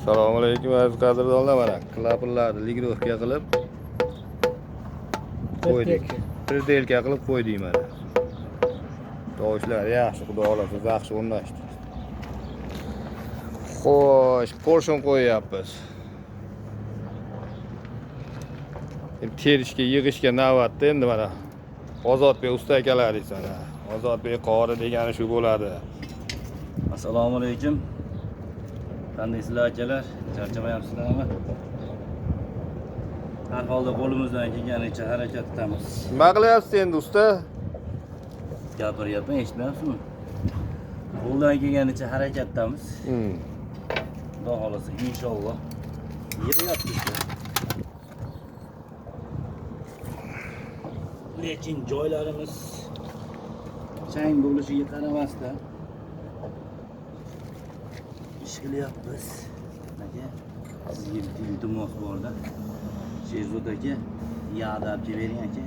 Assalomu alaykum aziz qadrdonlar, mana klaplarni ligirovka qilib qo'ydik. Pirdelka qilib qo'ydik mana. Tovushlar yaxshi, xudo xolasa yaxshi o'rnashdi. Xo'sh, porshon qo'yyapmiz. Terishga, yig'ishga navbatda endi mana Ozodbek usta akalaringiz mana. Ozodbek qori degani shu bo'ladi. Assalomu alaykum. Qandaysizlar akalar? Charchamayapsizlarmi? Har holda qo'limizdan kelganicha harakat qilamiz. Nima qilyapsiz endi usta? Gapiryapman, eshitmayapsizmi? Qo'ldan kelganicha harakatdamiz. Xudo xolasa inshaalloh yig'yapmiz. Lekin joylarimiz chang bo'lishiga qaramasdan ish qilyapmiz. Aka, sizga bitta iltimos borda. Sherzod aka, yordam bering aka.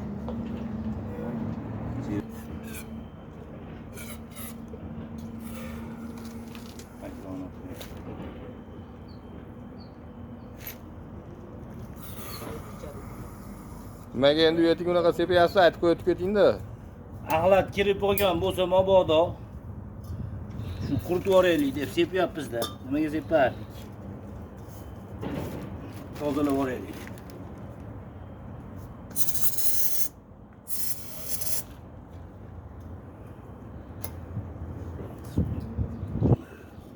Nimaga endi uyatiga unaqa sepyapsiz, aytib qo'yib keting-da. Axlat kirib qolgan bo'lsa mabodo shu quritib yuboraylik deb sepyapmiz-da. Nimaga separdik? Tozalab yuboraylik.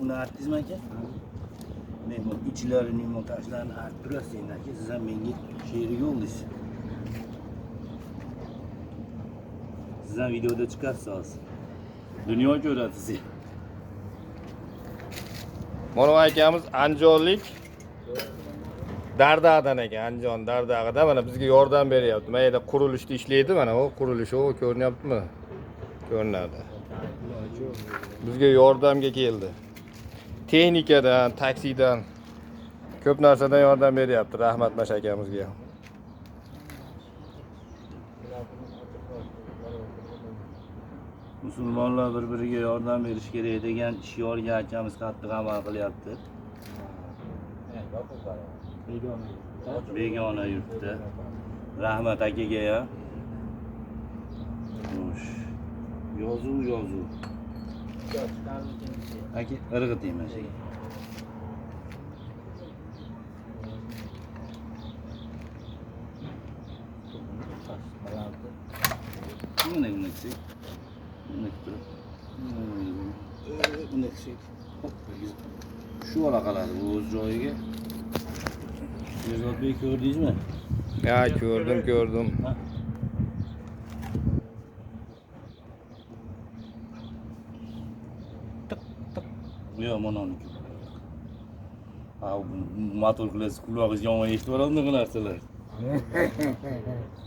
Uni artdingizmi aka? Men bu ichlarining montajlarini artib turasiz endi aka. Siz ham menga she'riga oldingiz. Siz ham videoda chiqasiz hozir. Dunyo ko'radi siz. Mana akamiz Andijonlik Dardag'dan ekan, Andijon Dardag'da mana bizga yordam beryapti. Mana yerda qurilishda ishlaydi, mana u qurilish o ko'rinyaptimi? Ko'rinadi. Bizga yordamga keldi. Texnikadan, taksidan ko'p narsadan yordam beryapti. Rahmat mash akamizga. Musulmonlar bir-biriga yordam berish kerak degan shiorga akamiz qattiq amal qilyapti. Begona yurtda. Rahmat akaga ya. Xo'sh. Yozuv. Aka, irg'iting mana shu. Buni qilsak. Shu ola qoladi bu o'z joyiga. Sherzodbek ko'rdingizmi? Ya ko'rdim. Yo'q, mana uni. Ha, motor qilasiz, qulog'ingiz yomon eshitib oladi bunaqa narsalar.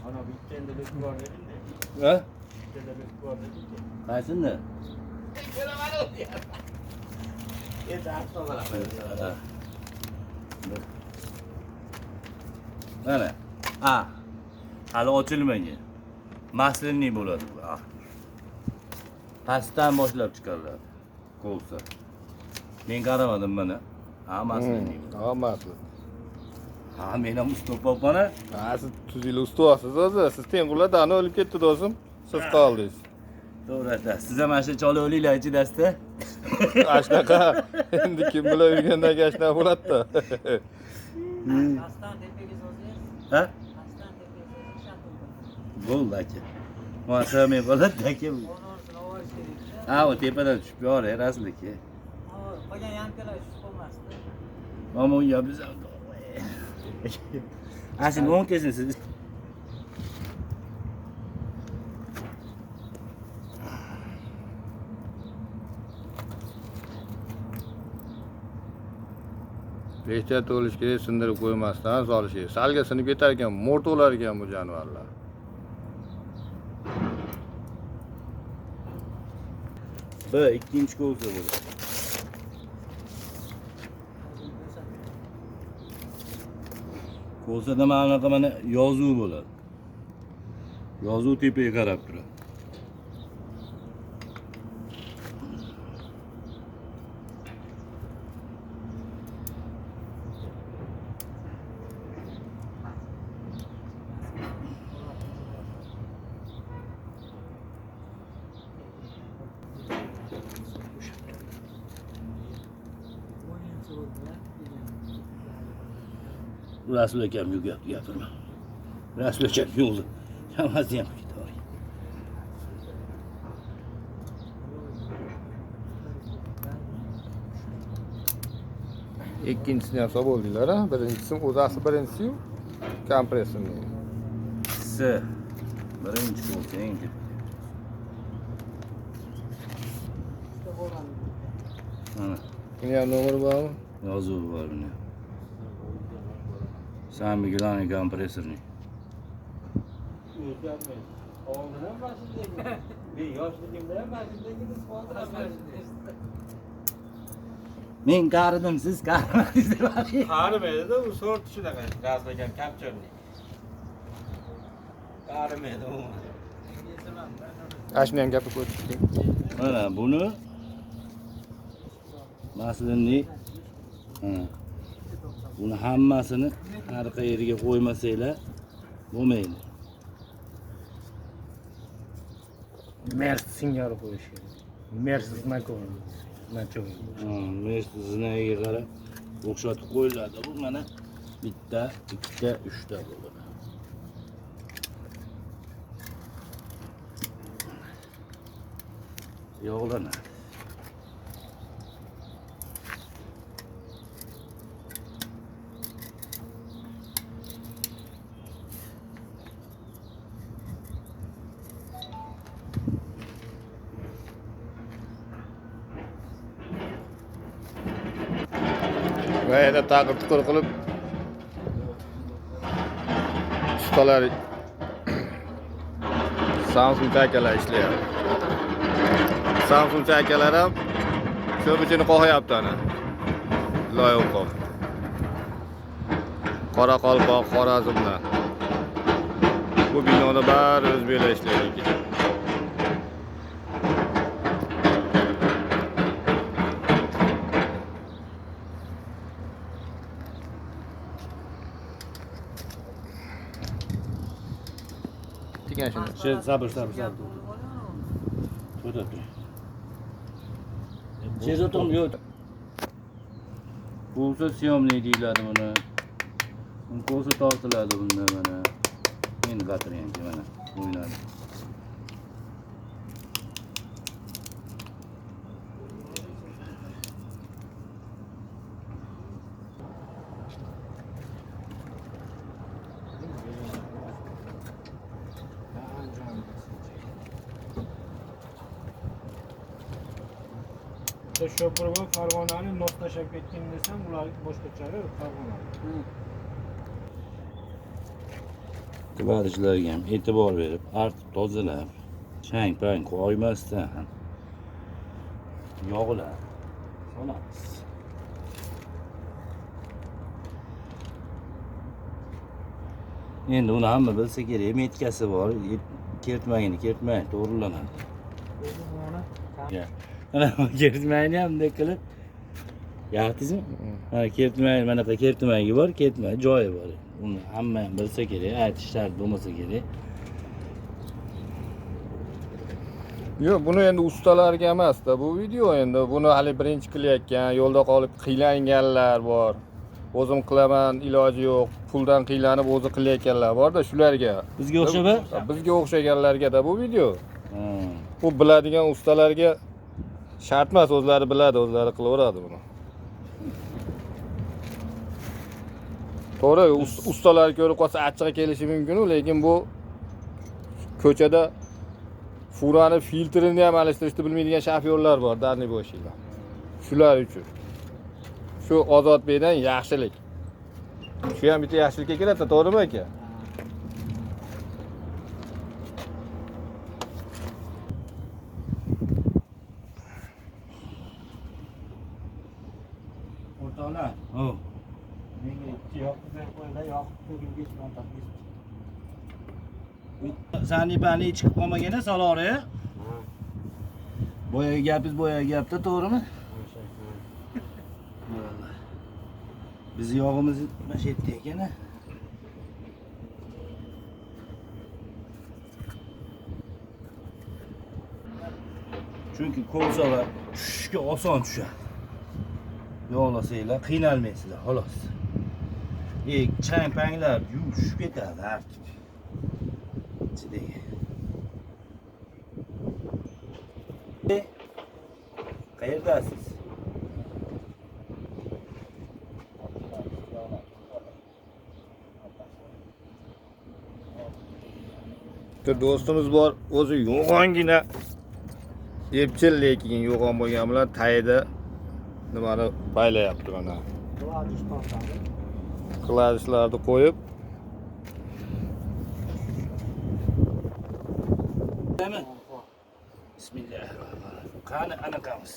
Ana bitta endi biz bor dedingda. Ha? Bitta biz bor dedingda. Qaysini? Mana. Hali ochilmagan. Maslinli bo'ladi bu. Pastdan boshlab chiqariladi. Qo'lsa. Men qaramadim mana. Maslinli. Hammasi. Men ham usta bo'pman-a? Siz tuzili ustuvasiz o'zi. Siz Tengqurlardan o'lib ketdi do'stim. Siz qoldingiz. To'g'ri aytasiz. Siz ham mana chola o'linglar ichidasizda. Ashnaqa. Endi kim bilan yurgandan ashnaqa bo'ladi-da. Pastdan tepaga so'zlaysiz. Ha? Pastdan tepaga so'zlaysiz. Bo'ldi aka. Muasamay bo'ladi aka. O'rnisini ovorish kerak-da. O tepadan tushib yoray rasliki. Qolgan yamkalar tushib qolmasdi. Mana u ya biz. Asin o'ng kesin siz. Ehtiyot bo'lish kerak, sindirib qo'ymasdan solish kerak. Salga sinib ketar ekan, mo'rt o'lar ekan bu jonivorlar. Ikkinchi qo'lsa bo'ladi. Qo'lsada mana yozuv bo'ladi. Yozuv tepaga qarab turadi. Rasul akam yugyapti gapirma. Rasul akam yo'qdi. Hammasi ham ketdi. Ikkinchisini ham solib oldinglar, ha? Birinchisi o'zasi birinchisi-yu, kompressini. Birinchi bo'lsang deb. Mana Buni ham nomeri bormi? yozuvi bor buni. Sami Gilani kompressorni. Oldindan mashinaga. Men yoshligimda ham mashinadagi qoldirib. Men qaridim, siz qarimadingiz deb ayting. Qarimaydi-da, u sort shunaqa razlagan kapchornik. Qarimaydi u. Ashuni ham gapirib ko'rdik. Mana buni maslinni buni hammasini har qayerga qo'ymasanglar bo'lmaydi. Mers singari qo'yish kerak. Mers znakov. Nachov. Mers zinaga qarab o'xshatib qo'yiladi. Bu mana bitta, ikkita, uchta bo'ladi. Yog'lanadi. Va yana taqir tuqir qilib ustalar Samsung akalar ishlayapti. Samsung akalar ham shu bichini qo'yapti ana. Loyiha. Qoraqalpoq, Xorazmdan. Bu binoda bari o'zbeklar ishlaydi. Tikan shuni. Şey, sabır. Şurada dur. Şey otum yok. Bo'lsa siyomli deyiladi buni. Qo'lsa tortiladi bunda mana. Endi g'atiryapti mana. O'ynadi. Shopur va Farg'onani nos tashlab ketgan desam, ular boshqachalar Farg'ona. Kibarchilarga ham e'tibor berib, artib tozalab, chang-pang qo'ymasdan yog'lar solamiz. Endi uni hamma bilsa kerak, metkasi bor, kertmagini kertmay to'g'rilanadi. Ya. Ana kertmayni ham bunday qilib yaxtizmi? Ha, kertmay, manaqa kertmaygi bor, kertmay joyi bor. Uni hamma ham bilsa kerak, aytish shart bo'lmasa kerak. Yo'q, buni endi ustalarga emas-da bu video endi. Buni hali birinchi qilayotgan, yo'lda qolib qiylanganlar bor. O'zim qilaman, iloji yo'q. Puldan qiylanib o'zi qilayotganlar bor-da, shularga. Bizga o'xshab? Bizga o'xshaganlarga-da bu video. Bu biladigan ustalarga shart emas, o'zlari biladi, o'zlari qilaveradi buni. To'g'ri, ustalar ko'rib qolsa achchig'i kelishi mumkin, lekin bu ko'chada furani filtrini ham alishtirishni bilmaydigan shofyorlar bor, darni bo'shinglar. Shular uchun. Shu Ozodbekdan yaxshilik. Shu ham bitta yaxshilikka kiradi, to'g'rimi aka? O'rtoqlar, Oh. menga ikki yoqib qo'yinglar, yoqib ko'gilga chiqib Sanipani chiqib qolmagani salori. Boyagi gapingiz boyagi gapda, to'g'rimi? Biz yog'imiz mana shu yerda ekan. Chunki ko'rsalar tushishga oson tushadi. yog'lasanglar qiynalmaysizlar xolos. Chang-panglar yuvishib ketadi har tip. Ichidagi. Qayerdasiz? Bir do'stimiz bor, o'zi yo'g'ongina epchil lekin yo'g'on bo'lgan bilan tayida nimani baylayapti mana. Qiladichlarni qo'yib, Hemen. Bismillahirrahmanirrahim. Qani anaqamiz.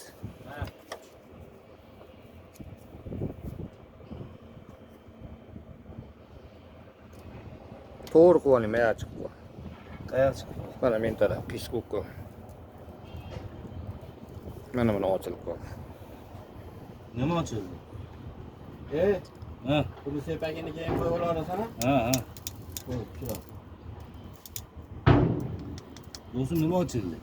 to'g'ri qilib oling, maya chiqib qol. Qayoqqa chiqib? Mana men taraf pishqo'qqa. Mana buni ochilib qol. Nima ochildi? Ha, Buni sepagini keyin qo'yib olasan. ha. Do'stim nima ochildi?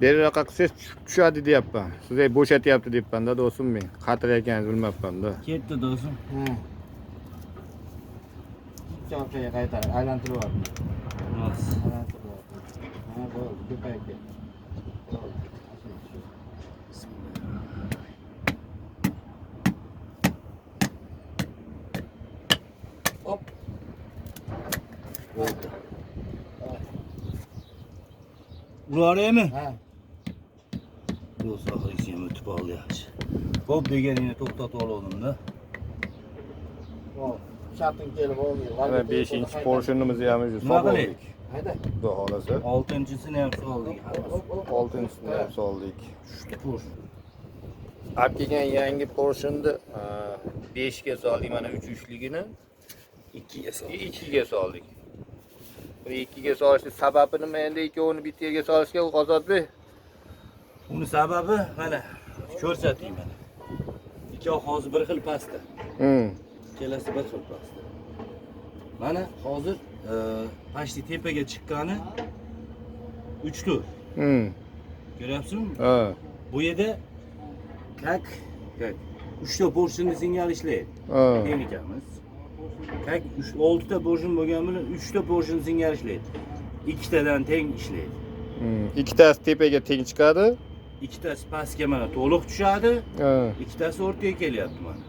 Beriroqqa qilsangiz tushadi deyapman. Sizga bo'shatyapti deyapman-da do'stim men. Xatir ekaningizni bilmabman-da. Ketdi do'stim. Ikki orqaga qaytarib aylantirib yubordim. Rost. Ha, bo'ldi, ko'payib ketdi. Hop. Bo'ldi. Ularmi? Ha. Do'st oxirgisi ham o'tib oldi yaxshi. Hop deganingni to'xtatib oldim-da. Hop. Sharting kelib oldi. Mana 5-chi porsionimizni ham shu Nima soldik. Hayda. Xudo xolasa. 6-chisini ham soldik. 6-chisini ham soldik. Uchta po'sh. Olib kelgan yangi porsionni 5 ga soldik, mana 3-3ligini 2 ga soldik. 2 ga soldik. Bu 2 ga solishning sababi nima endi ikkovini bittaga solishga Ozodbek? Uni sababi mana ko'rsatayım mana. Ikkovi hozir bir xil pastda. Kelasi bir xil pastda. Mana hozir pashti tepaga chiqqani 3 tur. Ko'ryapsizmi? Ha. Bu yerda kak 3 ta porsionni singari ishlaydi. Ha. Texnikamiz. Kak 6 ta porsion bo'lgan bilan 3 ta porsion singari ishlaydi. Ikkitadan teng ishlaydi. Ikkitasi tepaga teng chiqadi. Ikkitasi pastga mana to'liq tushadi. Ha. Ikkitasi o'rtaga kelyapti mana.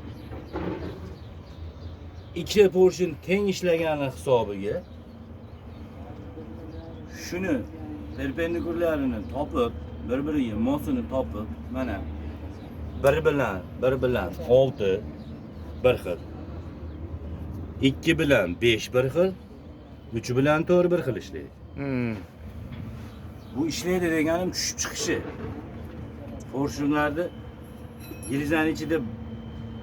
Ikkita portion teng ishlagani hisobiga shuni perpendikullarini topib, bir-biriga mosini topib, mana bir bilan 6 bir xil. 2 bilan 5 bir xil, 3 bilan 4 bir xil ishlaydi. Bu ishlaydi deganim tushib chiqishi. Porsionlarni gilzani ichida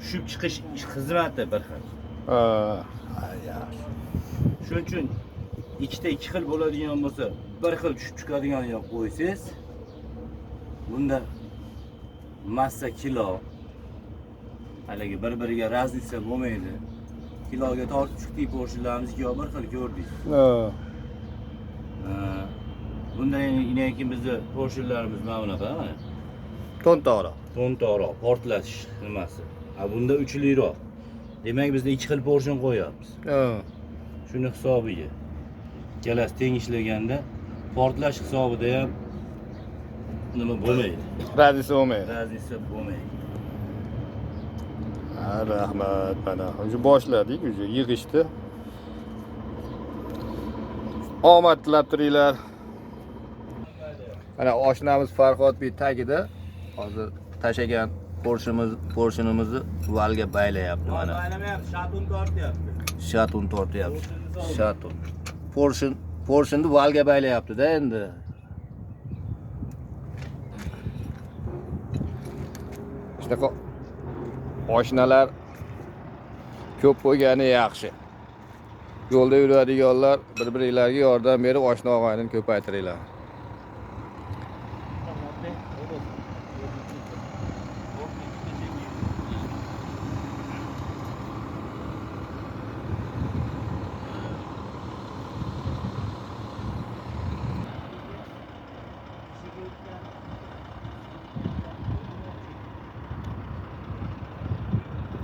tushib chiqish xizmati bir xil. Ha. Shuning uchun ikkita 2 xil bo'ladigan bo'lsa, bir xil tushib chiqadiganini qo'ysangiz, bunda massa kilo haligi bir-biriga razlitsa bo'lmaydi. Kiloga tortib chiqdik porsionlarimiz ikkovi bir xil ko'rdik. Ha. Bundan keyin bizda porsionlarimiz mana bunaqa, mana. To'ntoroq. To'ntoroq, portlash nimasi. Bunda 3 liroq. Demak bizda 2 xil porsion qo'yapmiz. Ha. Shuni hisobiga. Ikkalasi teng ishlaganda portlash hisobida ham nima bo'lmaydi. Razlitsa bo'lmaydi. Razlitsa bo'lmaydi. Ha, rahmat. Mana o'sha boshladik, o'sha yig'ishdi. Omad tilab turinglar. Mana oshnamiz Farhodbek tagida hozir tashagan porsionimizni valga baylayapti mana. Baylamayapti, shatun tortyapti. Shatun tortyapti. Shatun. Porsionni valga baylayapti-da endi. Shunaqa oshnalar ko'p bo'lgani yaxshi. Yo'lda yuradiganlar bir-biringlarga yordam berib oshna og'ayni ko'paytiringlar.